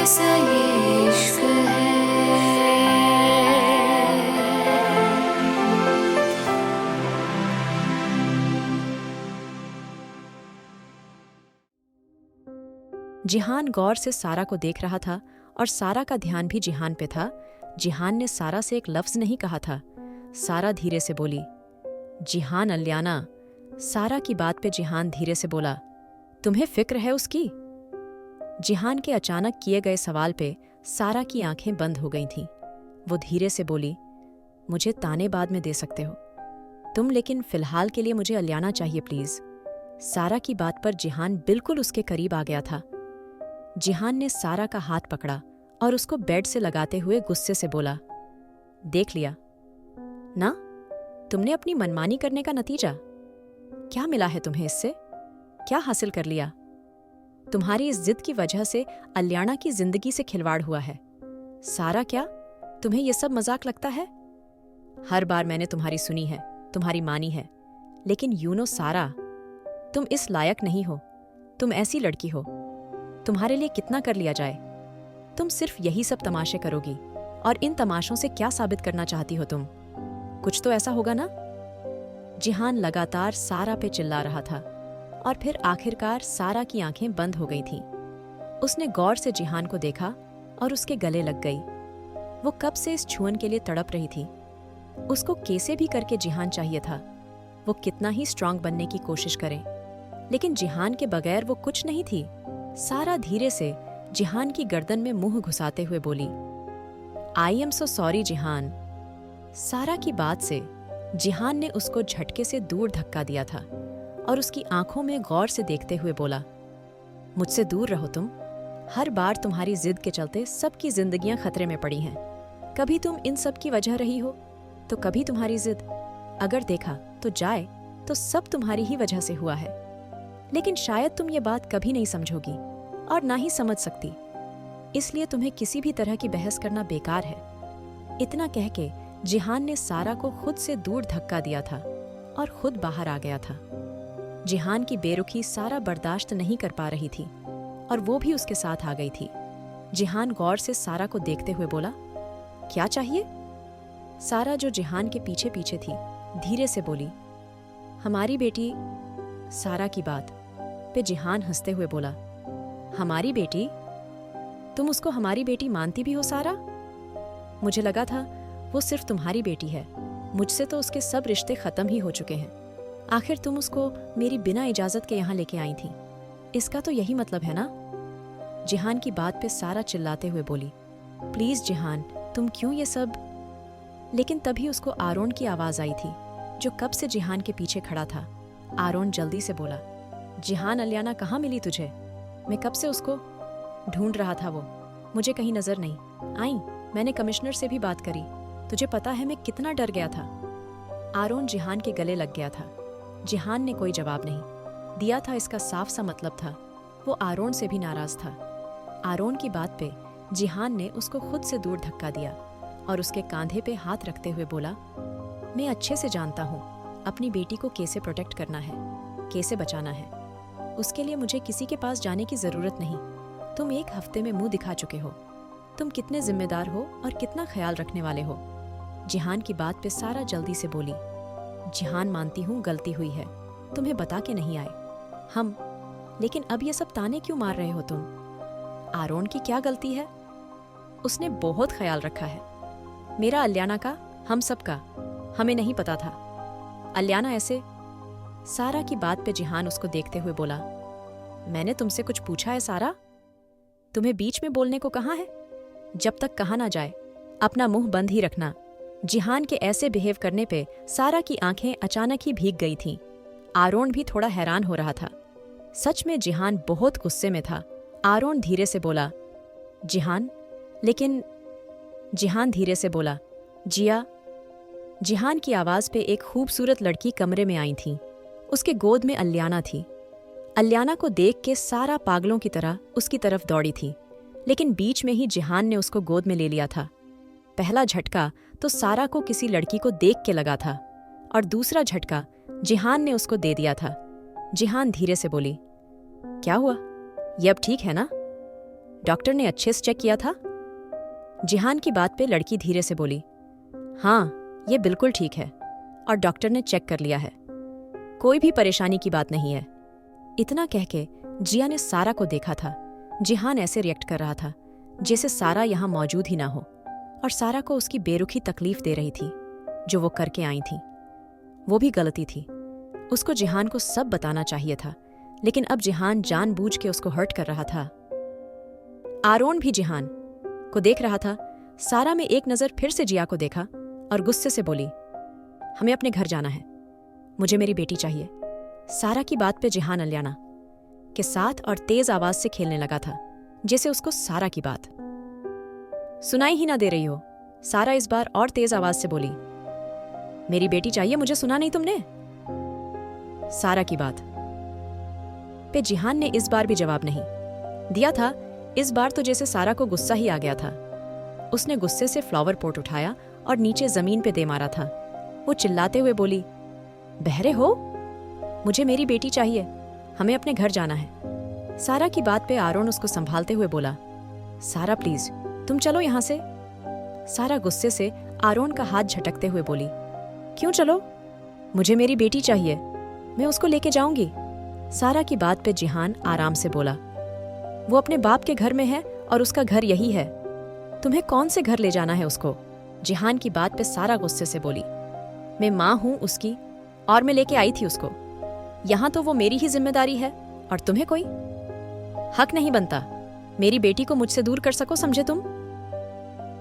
कैसा ये इश्क है। जिहान गौर से सारा को देख रहा था और सारा का ध्यान भी जिहान पे था। जिहान ने सारा से एक लफ्ज नहीं कहा था। सारा धीरे से बोली, जिहान अलियाना। सारा की बात पे जिहान धीरे से बोला, तुम्हें फिक्र है उसकी? जिहान के अचानक किए गए सवाल पे सारा की आंखें बंद हो गई थीं। वो धीरे से बोली, मुझे ताने बाद में दे सकते हो तुम, लेकिन फिलहाल के लिए मुझे अलियाना चाहिए प्लीज। सारा की बात पर जिहान बिल्कुल उसके करीब आ गया था। जिहान ने सारा का हाथ पकड़ा और उसको बेड से लगाते हुए गुस्से से बोला, देख लिया ना तुमने अपनी मनमानी करने का नतीजा? क्या मिला है तुम्हें इससे? क्या हासिल कर लिया? तुम्हारी इस जिद की वजह से अलियाना की जिंदगी से खिलवाड़ हुआ है। सारा, क्या तुम्हें यह सब मजाक लगता है? हर बार मैंने तुम्हारी सुनी है, तुम्हारी मानी है, लेकिन यूनो सारा, तुम इस लायक नहीं हो। तुम ऐसी लड़की हो, तुम्हारे लिए कितना कर लिया जाए। तुम सिर्फ यही सब तमाशे करोगी, और इन तमाशों से क्या साबित करना चाहती हो तुम? कुछ तो ऐसा होगा ना? जिहान लगातार सारा पे चिल्ला रहा था और फिर आखिरकार सारा की आंखें बंद हो गई थीं। उसने गौर से जिहान को देखा और उसके गले लग गई। वो कब से इस छुअन के लिए तड़प रही थी। उसको कैसे भी करके जिहान चाहिए था। वो कितना ही स्ट्रांग बनने की कोशिश करे, लेकिन जिहान के बगैर वो कुछ नहीं थी। सारा धीरे से जिहान की गर्दन में मुंह घुसाते हुए बोली, आई एम सो सॉरी जिहान। सारा की बात से जिहान ने उसको झटके से दूर धक्का दिया था और उसकी आंखों में गौर से देखते हुए बोला, मुझसे दूर रहो तुम। हर बार तुम्हारी जिद के चलते सबकी जिंदगियां खतरे में पड़ी हैं। कभी तुम इन सब की वजह रही हो, तो कभी तुम्हारी जिद। अगर देखा तो जाए तो सब तुम्हारी ही वजह से हुआ है, लेकिन शायद तुम ये बात कभी नहीं समझोगी और ना ही समझ सकती, इसलिए तुम्हें किसी भी तरह की बहस करना बेकार है। इतना कह के जिहान ने सारा को खुद से दूर धक्का दिया था और खुद बाहर आ गया था। जिहान की बेरुखी सारा बर्दाश्त नहीं कर पा रही थी और वो भी उसके साथ आ गई थी। जिहान गौर से सारा को देखते हुए बोला, क्या चाहिए? सारा, जो जिहान के पीछे पीछे थी, धीरे से बोली, हमारी बेटी। सारा की बात पे जिहान हंसते हुए बोला, हमारी बेटी? तुम उसको हमारी बेटी मानती भी हो सारा? मुझे लगा था वो सिर्फ तुम्हारी बेटी है। मुझसे तो उसके सब रिश्ते खत्म ही हो चुके हैं। आखिर तुम उसको मेरी बिना इजाजत के यहाँ लेके आई थी। इसका तो यही मतलब है ना? जिहान की बात पे सारा चिल्लाते हुए बोली, प्लीज जिहान, तुम क्यों ये सब? लेकिन तभी उसको आरोन की आवाज आई थी, जो कब से जिहान के पीछे खड़ा था। आरोन जल्दी से बोला, जिहान अलियाना कहाँ मिली तुझे? मैं कब से उसको ढूंढ रहा था, वो मुझे कहीं नजर नहीं आई। मैंने कमिश्नर से भी बात करी। तुझे पता है मैं कितना डर गया था। आरोन जिहान के गले लग गया था। जिहान ने कोई जवाब नहीं दिया था। इसका साफ सा मतलब था वो आरोन से भी नाराज था। आरोन की बात पे जिहान ने उसको खुद से दूर धक्का दिया और उसके कांधे पे हाथ रखते हुए बोला, मैं अच्छे से जानता हूँ अपनी बेटी को कैसे प्रोटेक्ट करना है, कैसे बचाना है। उसके लिए मुझे किसी के पास जाने की जरूरत नहीं। तुम 1 हफ्ते में मुंह दिखा चुके हो। तुम कितने जिम्मेदार हो और कितना ख्याल रखने वाले हो। जिहान की बात पे सारा जल्दी से बोली, जिहान, मानती हूँ गलती हुई है, तुम्हें बता के नहीं आए हम, लेकिन अब ये सब ताने क्यों मार रहे हो तुम? आरोन की क्या गलती है? उसने बहुत ख्याल रखा है मेरा, अलियाना का, हम सब का। हमें नहीं पता था अलियाना ऐसे। सारा की बात पे जिहान उसको देखते हुए बोला, मैंने तुमसे कुछ पूछा है सारा? तुम्हें बीच में बोलने को कहा है? जब तक कहा ना जाए अपना मुंह बंद ही रखना। जिहान के ऐसे बिहेव करने पे सारा की आंखें अचानक ही भीग गई थीं। आरोन भी थोड़ा हैरान हो रहा था। सच में जिहान बहुत गुस्से में था। आरोन धीरे से बोला, जिहान, लेकिन। जिहान धीरे से बोला, जिया। जिहान की आवाज पे एक खूबसूरत लड़की कमरे में आई थी। उसके गोद में अलियाना थी। अलियाना को देख के सारा पागलों की तरह उसकी तरफ दौड़ी थी, लेकिन बीच में ही जिहान ने उसको गोद में ले लिया था। पहला झटका तो सारा को किसी लड़की को देख के लगा था और दूसरा झटका जिहान ने उसको दे दिया था। जिहान धीरे से बोली, क्या हुआ? ये अब ठीक है ना? डॉक्टर ने अच्छे से चेक किया था? जिहान की बात पे लड़की धीरे से बोली, हाँ, ये बिल्कुल ठीक है और डॉक्टर ने चेक कर लिया है। कोई भी परेशानी की बात नहीं है। इतना कह के जिया ने सारा को देखा था। जिहान ऐसे रिएक्ट कर रहा था जैसे सारा यहाँ मौजूद ही ना हो और सारा को उसकी बेरुखी तकलीफ दे रही थी जो वो करके आई थी। वो भी गलती थी। उसको जिहान को सब बताना चाहिए था, लेकिन अब जिहान जानबूझ के उसको हर्ट कर रहा था। आरोन भी जिहान को देख रहा था। सारा में एक नज़र फिर से जिया को देखा और गुस्से से बोली, हमें अपने घर जाना है, मुझे मेरी बेटी चाहिए। सारा की बात पे जिहान अलियाना के साथ और तेज आवाज से खेलने लगा था, जैसे उसको सारा की बात सुनाई ही ना दे रही हो। सारा इस बार और तेज आवाज से बोली, मेरी बेटी चाहिए, मुझे सुना नहीं तुमने? सारा की बात पे जिहान ने इस बार भी जवाब नहीं दिया था। इस बार तो जैसे सारा को गुस्सा ही आ गया था। उसने गुस्से से फ्लावर पॉट उठाया और नीचे जमीन पे दे मारा था। वो चिल्लाते हुए बोली, बहरे हो? मुझे मेरी बेटी चाहिए, हमें अपने घर जाना है। सारा की बात पे आरोन उसको संभालते हुए बोला, सारा प्लीज तुम चलो यहां से। सारा गुस्से से आरोन का हाथ झटकते हुए बोली, क्यों चलो? मुझे मेरी बेटी चाहिए, मैं उसको लेके जाऊंगी। सारा की बात पे जिहान आराम से बोला, वो अपने बाप के घर में है और उसका घर यही है, तुम्हें कौन से घर ले जाना है उसको? जिहान की बात पे सारा गुस्से से बोली, मैं माँ हूं उसकी और मैं लेके आई थी उसको। यहां तो वो मेरी ही जिम्मेदारी है और तुम्हें कोई हक नहीं बनता मेरी बेटी को मुझसे दूर कर सको, समझे तुम?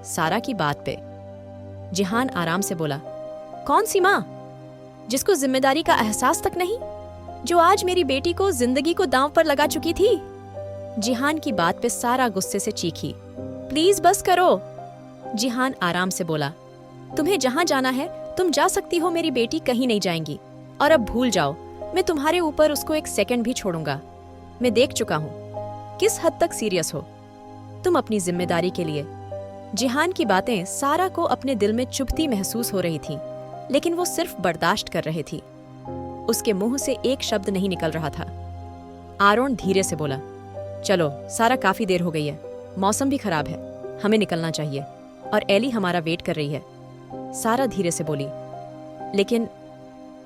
सारा की बात पे जिहान आराम से बोला, कौन सी माँ जिसको जिम्मेदारी का एहसास तक नहीं, जो आज मेरी बेटी को जिंदगी को दांव पर लगा चुकी थी? जिहान की बात पे सारा गुस्से से चीखी, प्लीज बस करो। जिहान आराम से बोला, तुम्हें जहां जाना है तुम जा सकती हो, मेरी बेटी कहीं नहीं जाएंगी और अब भूल जाओ, मैं तुम्हारे ऊपर उसको एक सेकंड भी छोड़ूंगा। मैं देख चुका हूं किस हद तक सीरियस हो तुम अपनी जिम्मेदारी के लिए। जिहान की बातें सारा को अपने दिल में चुभती महसूस हो रही थी, लेकिन वो सिर्फ बर्दाश्त कर रही थी। उसके मुंह से एक शब्द नहीं निकल रहा था। आरोन धीरे से बोला, चलो सारा, काफी देर हो गई है, मौसम भी खराब है, हमें निकलना चाहिए और एली हमारा वेट कर रही है। सारा धीरे से बोली, लेकिन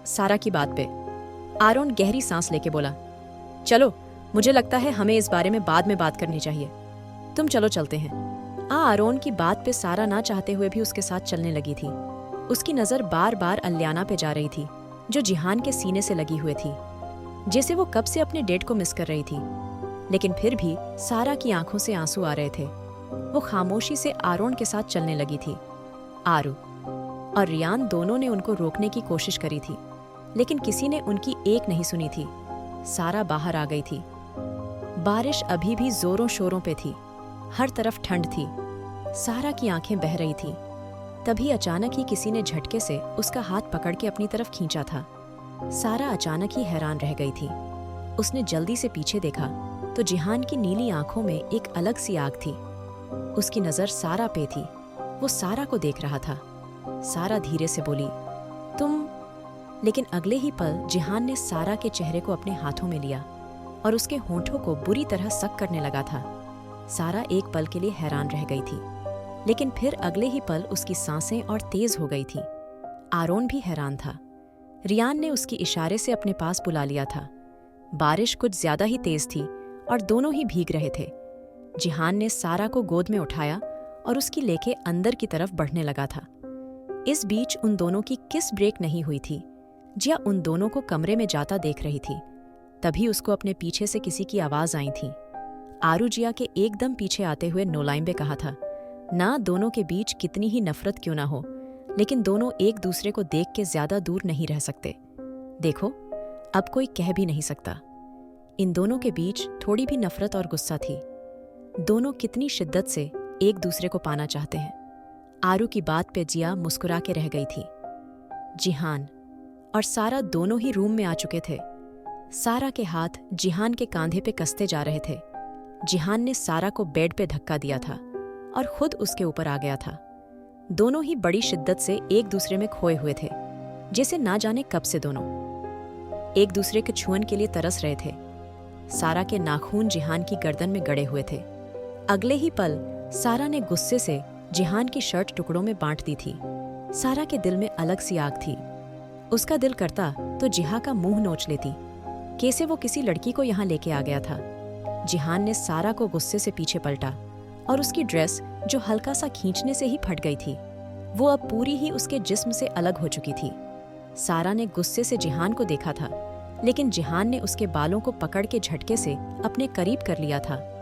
सारा की बात पे आरोन गहरी सांस लेके बोला, चलो, मुझे लगता है हमें इस बारे में बाद में बात करनी चाहिए, तुम चलो चलते हैं। आरोन की बात पे सारा ना चाहते हुए भी उसके साथ चलने लगी थी। उसकी नजर बार बार अलियाना पे जा रही थी, जो जिहान के सीने से लगी हुई थी, जैसे वो कब से अपने डेट को मिस कर रही थी। लेकिन फिर भी सारा की आंखों से आंसू आ रहे थे। वो खामोशी से आरोन के साथ चलने लगी थी। आरू और रियान दोनों ने उनको रोकने की कोशिश करी थी, लेकिन किसी ने उनकी एक नहीं सुनी थी। सारा बाहर आ गई थी। बारिश अभी भी जोरों शोरों पे थी, हर तरफ ठंड थी। सारा की आंखें बह रही थी। तभी अचानक ही किसी ने झटके से उसका हाथ पकड़ के अपनी तरफ खींचा था। सारा अचानक ही हैरान रह गई थी। उसने जल्दी से पीछे देखा तो जिहान की नीली आंखों में एक अलग सी आग थी। उसकी नजर सारा पे थी। वो सारा को देख रहा था। सारा धीरे से बोली, तुम? लेकिन अगले ही पल जिहान ने सारा के चेहरे को अपने हाथों में लिया और उसके होंठों को बुरी तरह सक करने लगा था। सारा एक पल के लिए हैरान रह गई थी, लेकिन फिर अगले ही पल उसकी सांसें और तेज हो गई थी। आरोन भी हैरान था। रियान ने उसकी इशारे से अपने पास बुला लिया था। बारिश कुछ ज्यादा ही तेज थी और दोनों ही भीग रहे थे। जिहान ने सारा को गोद में उठाया और उसकी लेके अंदर की तरफ बढ़ने लगा था। इस बीच उन दोनों की किस ब्रेक नहीं हुई थी। जिया उन दोनों को कमरे में जाता देख रही थी। तभी उसको अपने पीछे से किसी की आवाज आई थी। आरू जिया के एकदम पीछे आते हुए नोलाइम कहा था, ना दोनों के बीच कितनी ही नफरत क्यों ना हो, लेकिन दोनों एक दूसरे को देख के ज्यादा दूर नहीं रह सकते। देखो, अब कोई कह भी नहीं सकता। इन दोनों के बीच थोड़ी भी नफरत और गुस्सा थी। दोनों कितनी शिद्दत से एक दूसरे को पाना चाहते हैं। आरू की बात पे जिया मुस्कुरा के रह गई थी। जिहान और सारा दोनों ही रूम में आ चुके थे। सारा के हाथ जिहान के कांधे पे कसते जा रहे थे। जिहान ने सारा को बेड पे धक्का दिया था और खुद उसके ऊपर आ गया था। दोनों ही बड़ी शिद्दत से एक दूसरे में खोए हुए थे, जैसे ना जाने कब से दोनों एक दूसरे के छुअन के लिए तरस रहे थे। सारा के नाखून जिहान की गर्दन में गड़े हुए थे। अगले ही पल सारा ने गुस्से से जिहान की शर्ट टुकड़ों में बांट दी थी। सारा के दिल में अलग सी आग थी। उसका दिल करता तो जिहा का मुंह नोच लेती। कैसे वो किसी लड़की को यहाँ लेके आ गया था। जिहान ने सारा को गुस्से से पीछे पलटा और उसकी ड्रेस जो हल्का सा खींचने से ही फट गई थी, वो अब पूरी ही उसके जिस्म से अलग हो चुकी थी। सारा ने गुस्से से जिहान को देखा था, लेकिन जिहान ने उसके बालों को पकड़ के झटके से अपने करीब कर लिया था।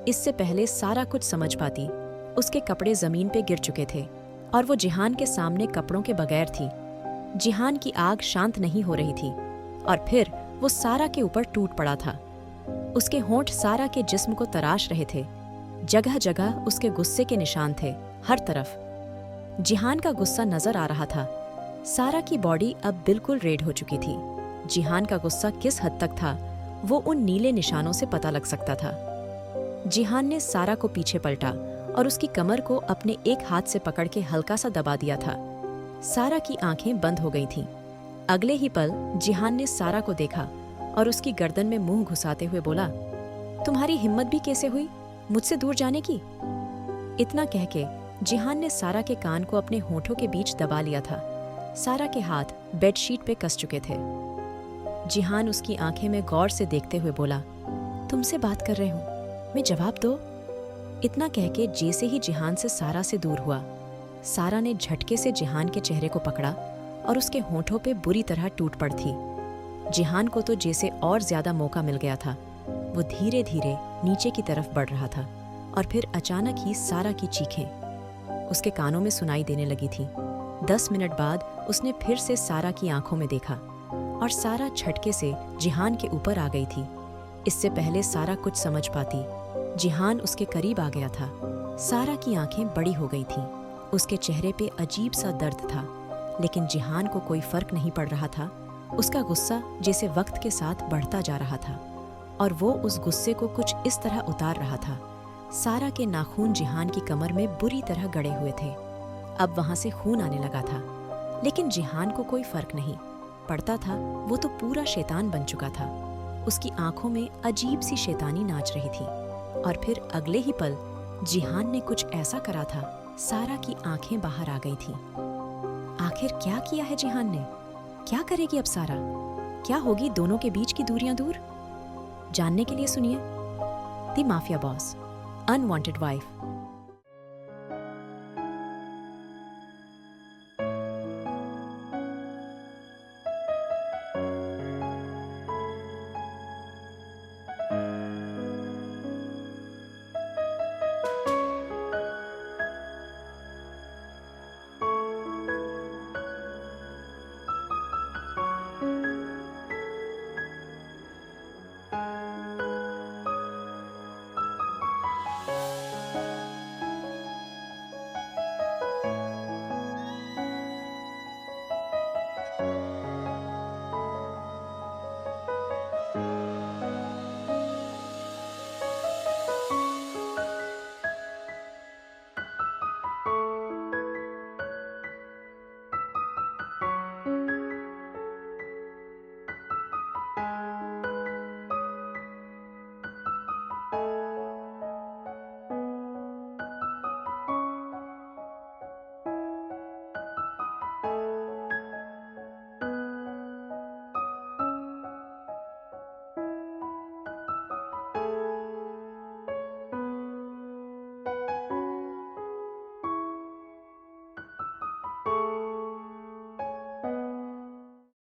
इससे पहले सारा कुछ समझ पाती, उसके कपड़े जमीन पे गिर चुके थे और वो जिहान के सामने कपड़ों के बगैर थी। जिहान की आग शांत नहीं हो रही थी और फिर वो सारा के ऊपर टूट पड़ा था। उसके होंठ सारा के जिस्म को तराश रहे थे। जगह जगह उसके गुस्से के निशान थे, हर तरफ। जिहान का गुस्सा नजर आ रहा था। सारा की बॉडी अब बिल्कुल रेड हो चुकी थी। जिहान का गुस्सा किस हद तक था, वो उन नीले निशानों से पता लग सकता था। जिहान ने सारा को पीछे पलटा और उसकी कमर को अपने एक हाथ से पकड़ के हल्का सा दबा दिया था। सारा की आंखें बंद हो गई थीं। अगले ही पल जिहान ने सारा को देखा और उसकी गर्दन में मुंह घुसाते हुए बोला, तुम्हारी हिम्मत भी कैसे हुई मुझसे दूर जाने की? इतना कह के जिहान ने सारा के कान को अपने होठों के बीच दबा लिया था। सारा के हाथ बेडशीट पे कस चुके थे। जिहान उसकी आंखें में गौर से देखते हुए बोला, तुमसे बात कर रहे हूं, मैं जवाब दो। इतना कह के जैसे ही जिहान से सारा से दूर हुआ, सारा ने झटके से जिहान के चेहरे को पकड़ा और उसके होठों पे बुरी तरह टूट पड़ थी। जिहान को तो जैसे और ज्यादा मौका मिल गया था। वो धीरे धीरे नीचे की तरफ बढ़ रहा था और फिर अचानक ही सारा की चीखें उसके कानों में सुनाई देने लगी थी। 10 मिनट बाद उसने फिर से सारा की आंखों में देखा और सारा झटके से जिहान के ऊपर आ गई थी। इससे पहले सारा कुछ समझ पाती, जिहान उसके करीब आ गया था। सारा की आंखें बड़ी हो गई थीं। उसके चेहरे पे अजीब सा दर्द था, लेकिन जिहान को कोई फर्क नहीं पड़ रहा था। उसका गुस्सा जैसे वक्त के साथ बढ़ता जा रहा था और वो उस गुस्से को कुछ इस तरह उतार रहा था। सारा के नाखून जिहान की कमर में बुरी तरह गड़े हुए थे। अब वहां से खून आने लगा था, लेकिन जिहान को कोई फर्क नहीं पड़ता था। वो तो पूरा शैतान बन चुका था। उसकी आंखों में अजीब सी शैतानी नाच रही थी। और फिर अगले ही पल जिहान ने कुछ ऐसा करा था, सारा की आंखें बाहर आ गई थी। आखिर क्या किया है जिहान ने? क्या करेगी अब सारा? क्या होगी दोनों के बीच की दूरियां दूर? जानने के लिए सुनिए the mafia boss, unwanted wife.